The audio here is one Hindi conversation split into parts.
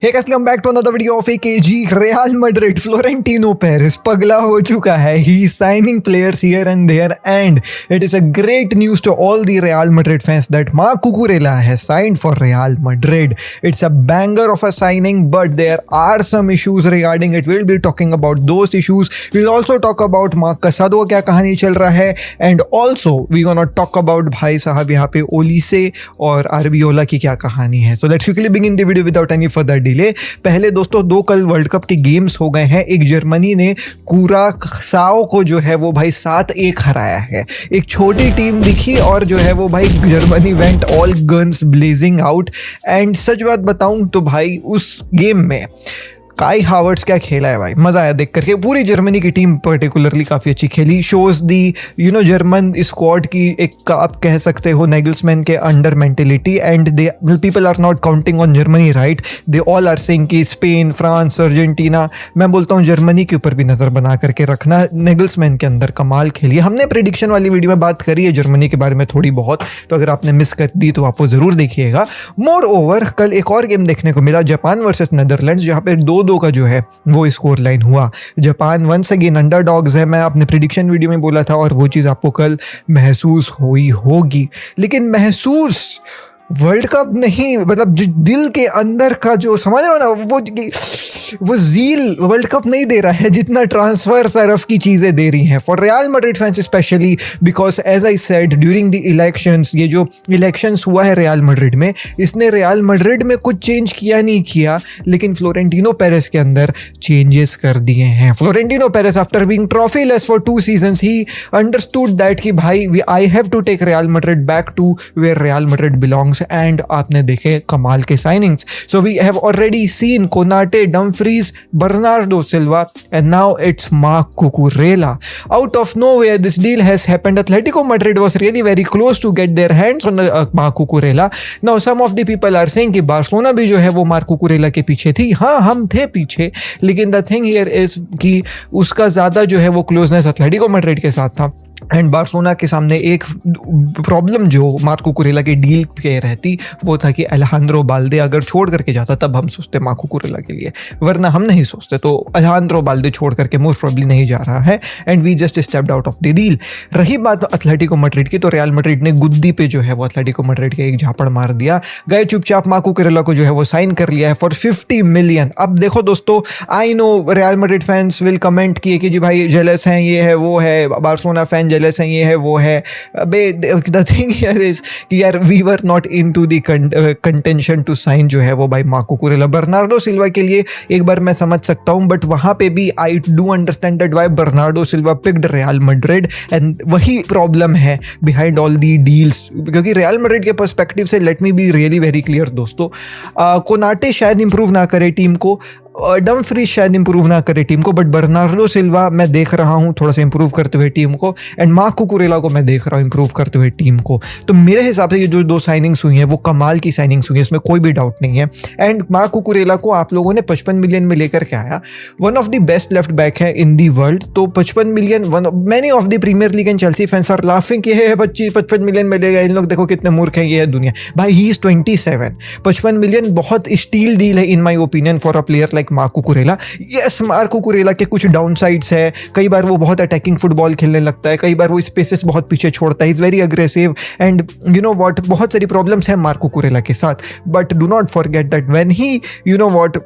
Hey guys, welcome back to another video of AKG. Real Madrid, Florentino Perez पगला हो चुका है. He is signing players here and there, and it is a great news to all the Real Madrid fans that Marc Cucurella has signed for Real Madrid. It's a banger of a signing, but there are some issues regarding it. We'll be talking about those issues. We'll also talk about Marc Casado क्या कहानी चल रहा है, and also we're gonna talk about भाई साहब यहाँ पे ओलिसे और आरबीओला की क्या कहानी है. So let's quickly begin the video without any further delay. पहले दोस्तों दो कल वर्ल्ड कप के गेम्स हो गए हैं. एक जर्मनी ने कुरासाओ को जो है वो भाई 7-1 हराया है. एक छोटी टीम दिखी और जो है वो भाई Germany went all guns blazing out. And such बात बताऊं तो भाई उस गेम में काई हावर्ट्स क्या खेला है भाई, मज़ा आया देख करके. पूरी जर्मनी की टीम पर्टिकुलरली काफ़ी अच्छी खेली. शोज दी जर्मन स्क्वाड की एक आप कह सकते हो नेगल्समैन के under mentality. And they people are not counting on Germany right. They all are saying कि स्पेन, फ्रांस, अर्जेंटीना. मैं बोलता हूँ जर्मनी के ऊपर भी नज़र बना करके रखना. नेगल्समैन के अंदर कमाल खेली. हमने प्रेडिक्शन वाली वीडियो में बात करी है जर्मनी के बारे में थोड़ी बहुत, तो अगर आपने मिस कर दी तो आप वो ज़रूर देखिएगा. मोर ओवर कल एक और गेम देखने को मिला, जापान वर्सेस नेदरलैंड्स, जहाँ पे 2-2 का जो है वो स्कोर लाइन हुआ. जापान वंस अगेन अंडरडॉग्स है. मैं अपने प्रेडिक्शन वीडियो में बोला था और वो चीज़ आपको कल महसूस हुई होगी. लेकिन महसूस वर्ल्ड कप नहीं, मतलब जो दिल के अंदर का जो समझ रहे हो ना, वो जील वर्ल्ड कप नहीं दे रहा है जितना ट्रांसफर सरफ की चीज़ें दे रही हैं for Real Madrid fans specially. Because as I said during the elections, ये जो इलेक्शंस हुआ है रियल मैड्रिड में, इसने रियल मैड्रिड में कुछ चेंज किया नहीं किया, लेकिन फ्लोरेंटिनो पेरेस के अंदर चेंजेस कर दिए हैं. Florentino Perez after being trophyless for 2 seasons he understood that कि भाई I have to take Real Madrid back to where Real Madrid belongs. And आपने देखे कमाल के signings. So we have already seen Konate, Dumfries, Bernardo Silva, and now it's Marc Cucurella. Out of nowhere, this deal has happened. Atletico Madrid was really very close to get their hands on Marc Cucurella. Now, some of the people are saying कि बार्सिलोना भी जो है वो Marc Cucurella के पीछे थी. हाँ, हम थे पीछे, लेकिन the thing here is कि उसका ज़्यादा जो है वो क्लोजनेस एटलेटिको मैड्रिड के साथ था. एंड बार्सिलोना के सामने एक प्रॉब्लम जो मार्क कुकुरेला की डील पे रहती वो था कि अलेहांद्रो बाल्दे अगर छोड़ करके जाता तब हम सोचते मार्क कुकुरेला के लिए, वरना हम नहीं सोचते. तो अलेहांद्रो बाल्दे छोड़ करके मोस्ट प्रॉब्ली नहीं जा रहा है and we just stepped out of the deal. रही बात एटलेटिको मैड्रिड की, तो रियल मैड्रिड ने गुद्दी पे जो है वो एटलेटिको मैड्रिड के एक झापड़ मार दिया. गए चुपचाप मार्क कुकुरेला को जो है वो साइन कर लिया है फॉर 50 मिलियन. अब देखो दोस्तों, I know real Madrid fans will comment किए कि जी भाई जेलस हैं, ये है वो है, बार्सिलोना फैन जेलस हैं, ये है वो है. द थिंग हियर इज कि यार we were not into the contention to sign जो है वो भाई मार्क कुकुरेला. बर्नार्डो सिल्वा के लिए एक बार मैं समझ सकता हूं, बट वहां पे भी I do understand that why Bernardo Silva picked real Madrid. And वही प्रॉब्लम है बिहाइंड ऑल दी डील्स, क्योंकि रियल मैड्रिड के पर्सपेक्टिव से let me be really very clear दोस्तों, कोनाटे शायद इंप्रूव ना करे टीम को, डमफ्रीज शायद इंप्रूव ना करे टीम को, बट बर्नार्डो सिल्वा मैं देख रहा हूँ थोड़ा सा इंप्रूव करते हुए टीम को, एंड मार्क कुकुरेला को मैं देख रहा हूँ इंप्रूव करते हुए टीम को. तो मेरे हिसाब से ये जो 2 साइनिंग्स हुई हैं वो कमाल की साइनिंग्स हुई हैं, इसमें कोई भी डाउट नहीं है. एंड मार्क कुकुरेला को आप लोगों ने 55 मिलियन में लेकर के आया. One of the best left back है इन दी वर्ल्ड. तो 55 million, many of the Premier League and Chelsea fans are laughing कि है 55 मिलियन में लेगा, इन लोग देखो कितने मूर्ख हैं, ये है दुनिया. भाई ही इज 27. 55 मिलियन बहुत स्टील डील है in my opinion for a player like Marc Cucurella. Yes, Marc Cucurella के कुछ डाउन साइड्स है. कई बार वो बहुत अटैकिंग फुटबॉल खेलने लगता है, कई बार वो स्पेसेस बहुत पीछे छोड़ता है, is very aggressive and you know what, बहुत सारी प्रॉब्लम्स हैं मार्क कुकुरेला के साथ. But do not forget that when he you know what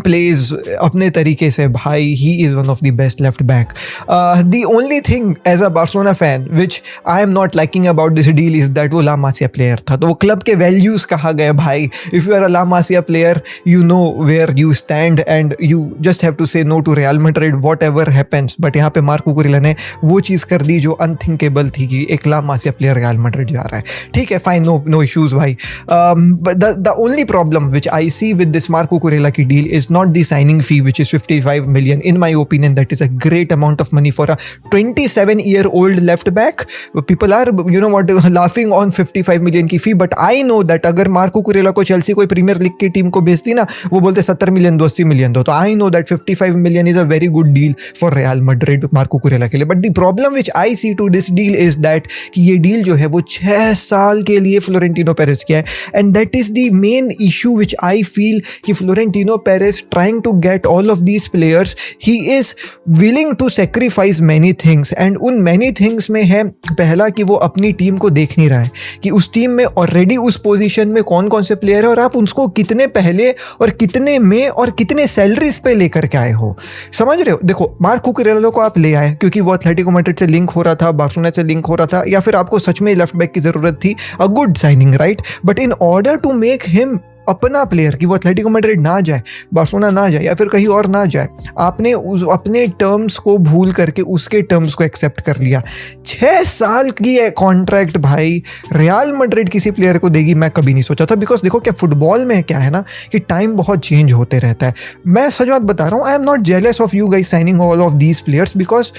plays अपने तरीके से, भाई he is one of the best left back. The only thing as a Barcelona fan which I am not liking about this deal is that वो ला मासिया प्लेयर था. तो वो क्लब के वैल्यूज़ कहाँ गए भाई. If you are a La Masia player you know where you stand and you just have to say no to Real Madrid whatever happens. But यहाँ पे मार्क कुकुरेला ने वो चीज़ कर दी जो अनथिंकेबल थी कि एक La Masia player Real Madrid जा रहा है. ठीक है, फाइन, नो इशूज़ भाई. The only problem which I see with this Marc Cucurella की deal is not the signing fee which is 55 million. In my opinion, that is a great amount of money for a 27-year-old left back. People are, you know what, laughing on 55 million की fee, but I know that अगर मार्को कुरेला को चेल्सी कोई प्रीमियर लीग की टीम को बेचती ना, वो बोलते 70 मिलियन दो, 80 मिलियन दो. तो I know that 55 million is a very good deal for Real Madrid Marco Kurilla के लिए. But the problem which I see to this deal is that कि ये डील जो है वो 6 साल के लिए फ्लोरेंटिनो पेरेस किया है. And that is the main issue which I feel कि Florentino Perez trying to get all of these players, he is willing to sacrifice many things. And उन many things में है पहला कि वो अपनी टीम को देख नहीं रहा है कि उस टीम में ऑलरेडी उस पोजीशन में कौन कौन से प्लेयर है और आप उसको कितने पहले और कितने में और कितने सैलरीज पे लेकर के आए हो. समझ रहे हो? देखो, मार्को कुरेला को आप ले आए क्योंकि वो एथलेटिको मैड्रिड से लिंक हो रहा था, बार्सिलोना से लिंक हो रहा था, या फिर आपको सच में लेफ्ट बैक की जरूरत थी. A good signing, right? But in order to make him अपना प्लेयर कि वो एथलेटिको मैड्रिड ना जाए, बार्सिलोना ना जाए, या फिर कहीं और ना जाए, आपने अपने टर्म्स को भूल करके उसके टर्म्स को एक्सेप्ट कर लिया. 6 साल की कॉन्ट्रैक्ट भाई रियल मैड्रिड किसी प्लेयर को देगी, मैं कभी नहीं सोचा था. बिकॉज देखो क्या फुटबॉल में क्या है ना कि टाइम बहुत चेंज होते रहता है. मैं सच बात बता रहा हूँ, I am not jealous of you guys signing all of these players, because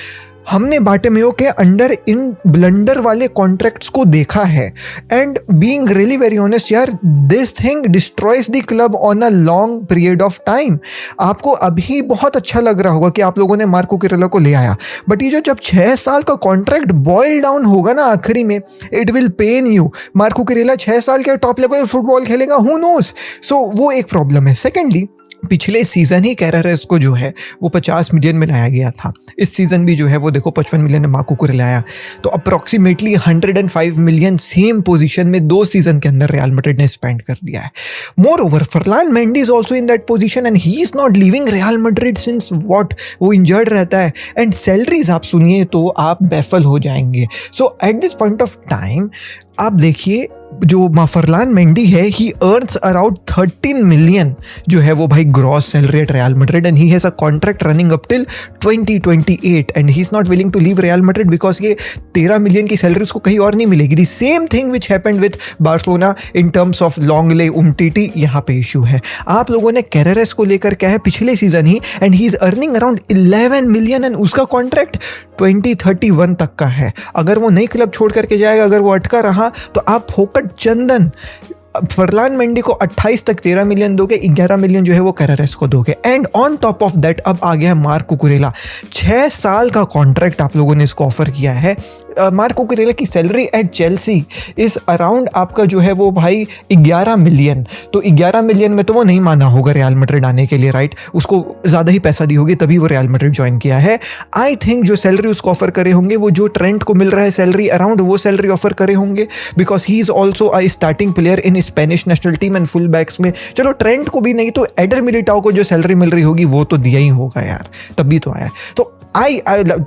हमने बार्टोमेओ के अंडर इन ब्लंडर वाले कॉन्ट्रैक्ट्स को देखा है. And being really very honest यार, this thing destroys the club on a long period of time. आपको अभी बहुत अच्छा लग रहा होगा कि आप लोगों ने मार्को कुरेला को ले आया, बट ये जो जब 6 साल का कॉन्ट्रैक्ट बॉयल डाउन होगा ना आखिरी में, it will pain you. Marc Cucurella 6 साल के टॉप लेवल फुटबॉल खेलेगा, हु नोस. सो वो एक प्रॉब्लम है. सेकेंडली, पिछले सीजन ही कैरेरेस को जो है वो 50 मिलियन में लाया गया था. इस सीजन भी जो है वो देखो 55 मिलियन में मार्को कुरेला आया. तो अप्रॉक्सीमेटली 105 मिलियन सेम पोजीशन में 2 सीजन के अंदर रियल मैड्रिड ने स्पेंड कर दिया है. Moreover Ferland Mendy is also in that position and he is not leaving Real Madrid since what, वो इंजर्ड रहता है. एंड सैलरीज आप सुनिए तो आप बेफल हो जाएंगे. So at this point of time आप देखिए जो फरलान मेंडी है, ही अर्न्स अराउंड 13 मिलियन जो है वो भाई gross salary at Real Madrid, and he has a contract running up till 2028 and he is not willing to leave Real Madrid because ये 13 मिलियन की सैलरी उसको कहीं और नहीं मिलेगी. The same thing which happened with Barcelona in terms of Lenglet Umtiti, यहाँ पे इशू है. आप लोगों ने कैरेरेस को लेकर क्या है पिछले season he, and he is earning around 11 million and उसका कॉन्ट्रैक्ट 2031 तक का है. अगर वो नई क्लब छोड़ करके जाएगा, अगर वो अटका रहा, तो आप फोकट चंदन फरलान मेंडी को 28 तक 13 मिलियन दोगे, 11 मिलियन जो है वो कैरेरेस को दोगे. And on top of that अब आ गया मार्को कुरेला. 6 साल का कॉन्ट्रैक्ट आप लोगों ने इसको ऑफर किया है. मार्को कुरेला की salary at Chelsea is around आपका जो है वो भाई 11 मिलियन. तो 11 मिलियन में तो वो नहीं माना होगा रियल मैड्रिड आने के लिए, राइट? उसको ज़्यादा ही पैसा दी होगी तभी वो रियल मैड्रिड ज्वाइन किया है. आई थिंक जो सैलरी उसको ऑफर करे होंगे, वो जो ट्रेंट को मिल रहा है सैलरी अराउंड, वो सैलरी ऑफर करे होंगे, because he is also a starting player in Spanish national team and full backs में. चलो ट्रेंट को भी नहीं तो एडर मिलिटाओ को जो सैलरी मिल रही होगी वो तो दिया ही होगा यार, तभी तो आया. तो I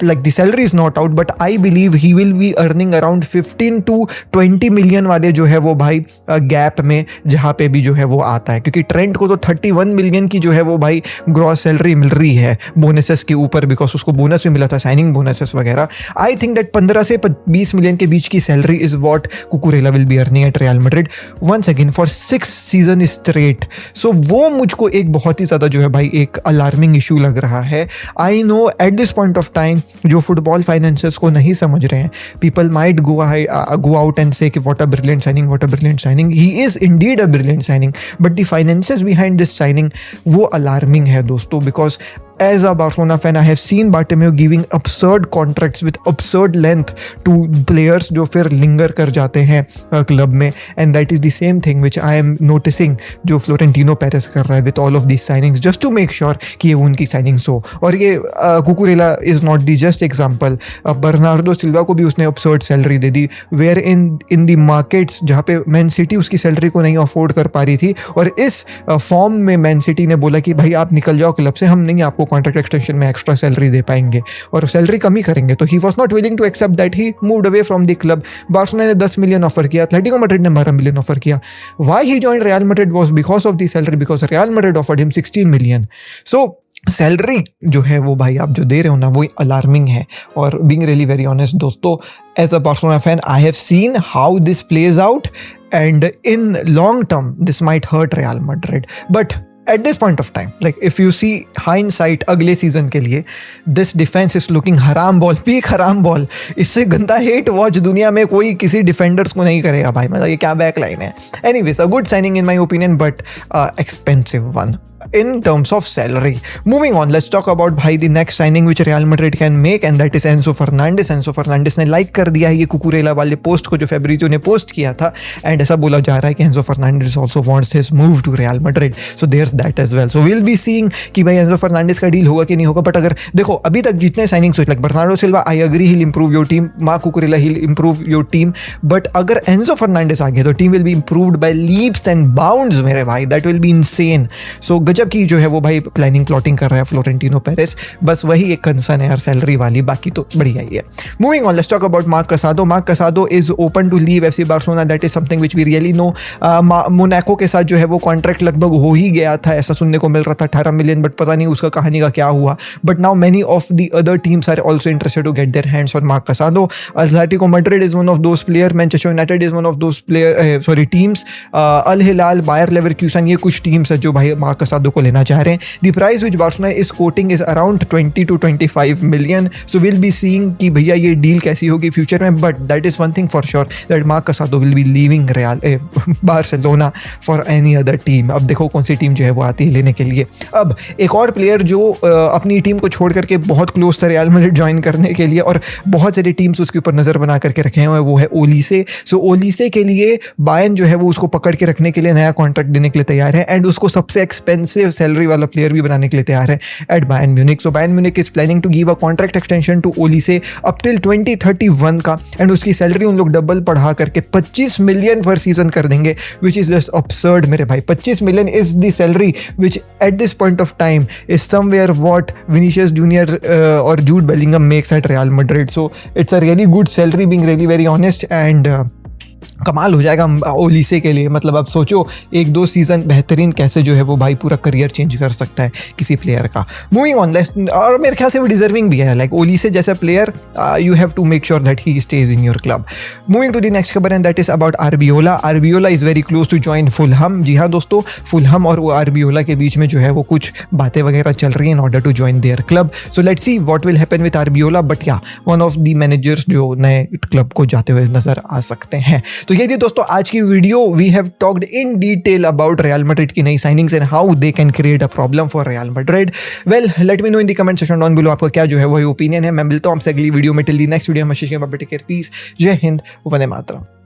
like the salary is not out, but I believe he will be earning around 15 to 20 million वाले जो है वो भाई गैप में जहाँ पे भी जो है वो आता है, क्योंकि ट्रेंट को तो 31 मिलियन की जो है वो भाई ग्रॉस सैलरी मिल रही है बोनसेस के ऊपर, बिकॉज उसको बोनस भी मिला था, साइनिंग बोनसेस वगैरह. आई थिंक दैट 15 से 20 मिलियन के बीच की salary is what Cucurella will be earning at Real Madrid once again for 6 season straight. So वो मुझको एक बहुत ही ज़्यादा जो है भाई एक अलार्मिंग इशू लग रहा है. I know at this point of time जो फुटबॉल फाइनेंसेस को नहीं समझ रहे हैं, people might go out and से कि what a brilliant signing, what a brilliant signing. He is indeed a brilliant signing, but the finances behind this signing वो अलार्मिंग है दोस्तों. Because as a Barcelona fan, I have seen Bartomeu giving absurd contracts with absurd length to players जो फिर linger कर जाते हैं क्लब में, and that is the same thing which I am noticing जो फ्लोरेंटिनो पेरेस कर रहा है with all of these signings just to make sure कि ये उनकी signings हो. और ये Cucurella is not the just example. Bernardo Silva को भी उसने absurd salary they the, where in the markets जहाँ पे मैन सिटी उसकी सैलरी को नहीं अफोर्ड कर पा रही थी, और इस फॉर्म में मैन सिटी ने बोला कि भाई आप निकल जाओ क्लब से, हम नहीं आपको कॉन्ट्रैक्ट एक्सटेंशन में एक्स्ट्रा सैलरी दे पाएंगे और सैलरी कम ही करेंगे. तो he was not willing to accept that, he moved away from the club. Barcelona ने 10 मिलियन ऑफर किया, एथलेटिको मैड्रिड ने 12 मिलियन ऑफर किया. Why he joined Real Madrid was because of the salary, because Real Madrid offered him 16 million. So salary जो है वो भाई आप जो दे रहे हो ना वो अलार्मिंग है. और बीइंग रियली वेरी ऑनेस्ट दोस्तों, as a Barcelona fan I have seen how this plays out, and in long term this might hurt Real Madrid, but at this point of time, like if you see hindsight अगले सीजन के लिए, दिस डिफेंस इज लुकिंग हराम बॉल, पीक हराम बॉल। इससे गंदा हेट वॉच दुनिया में कोई किसी डिफेंडर्स को नहीं करेगा भाई, मतलब ये क्या बैक लाइन है। Anyways, a good signing in my opinion, but expensive one in terms of salary. Moving on, let's talk about भाई the next signing which Real Madrid can make, and that is Enzo Fernandez. Enzo Fernandez ने लाइक कर दिया है ये कुकुरेला वाले पोस्ट को जो फेब्रिजियो ने पोस्ट किया था, एंड ऐसा बोला जा रहा है कि Enzo Fernandez also wants his move to Real Madrid, so there's that as well. So we'll be seeing कि भाई Enzo Fernandez का डील होगा कि नहीं होगा, बट अगर देखो अभी तक जितने साइनिंग्स हुए, like Bernardo Silva, I agree he'll improve your team, Marc Cucurella he'll improve your team, but अगर Enzo Fernandez आ गया तो टीम will be improved by leaps and bounds मेरे भाई, that will be insane. So गजब की जो है वो भाई प्लानिंग प्लॉटिंग कर रहा है फ्लोरेंटिनो पेरेस, बस वही एक कंसर्न है यार सैलरी वाली, बाकी तो बढ़िया ही है। Moving on, let's talk about Marc Casado. Marc Casado is open to leave FC Barcelona, that is something which we really know. Monaco के साथ जो है वो कॉन्ट्रैक्ट लगभग हो ही गया था, ऐसा सुनने को मिल रहा था 18 मिलियन, बट पता नहीं उसका कहानी का क्या हुआ। But now many of the other teams are also interested to get their hands on Marc Casado. Atletico Madrid is one of those player, Manchester United is one of those player, sorry teams, Al Hilal, Bayer Leverkusen, ये कुछ टीम्स है जो भाई मार्क कसाडो को लेना चाह रहे हैं। The price which Barcelona is quoting is around 20 to 25 million, so we'll be seeing कि भैया ये डील कैसी होगी फ्यूचर में, but that is one thing for sure that Marc Casado will be leaving Barcelona for any other team. अब देखो कौन सी टीम जो है वो आती है लेने के लिए। अब एक और प्लेयर जो अपनी टीम को छोड़ करके बहुत क्लोज था रियल मैड्रिड ज्वाइन करने के लिए, और बहुत सारी टीम्स उसके ऊपर नज़र बना करके रखे हुए हैं, वो है ओलीसे। सो ओलीसे के लिए बायर्न जो है वो उसको पकड़ के रखने के लिए नया कॉन्ट्रैक्ट देने के लिए तैयार है, एंड उसको सबसे एक्सपेंसिव सैलरी वाला प्लेयर भी बनाने के लिए तैयार है at Bayern Munich. So Bayern Munich is planning to give a contract extension to Olise up till 2031 का, एंड उसकी सैलरी उन लोग डबल बढ़ा करके 25 मिलियन पर सीजन कर देंगे, विच इज जस्ट absurd मेरे भाई। 25 million is the salary which at this point of time is somewhere what Vinicius Junior और Jude Bellingham makes at Real Madrid. So it's a really good salary, being really very honest, and कमाल हो जाएगा ओलीसे के लिए। मतलब अब सोचो 1-2 सीजन बेहतरीन कैसे जो है वो भाई पूरा करियर चेंज कर सकता है किसी प्लेयर का। मूविंग ऑन, और मेरे ख्याल से वो डिजर्विंग भी है, लाइक ओलीसे जैसा player you have to make sure that he stays in your club. Moving to the next खबर, and that is about Arbeloa. Arbeloa is very close to join Fulham. जी हाँ दोस्तों, फुलहम और आरबियोला के बीच में जो है वो कुछ बातें वगैरह चल रही हैं in order to join their club. So let's see what will happen with Arbeloa, but yeah one of the managers जो नए क्लब को जाते हुए नजर आ सकते हैं। तो ये थी दोस्तों आज की video. We have talked in detail about Real Madrid की नई signings and how they can create a problem for Real Madrid. Well, let me know in the comment section down below आपका क्या जो है वो ओपिनियन है। मैं मिलता हूं आपसे अगली वीडियो में। टिल द नेक्स्ट वीडियो में टेक केयर, पीस, जय हिंद, वंदे मातरम।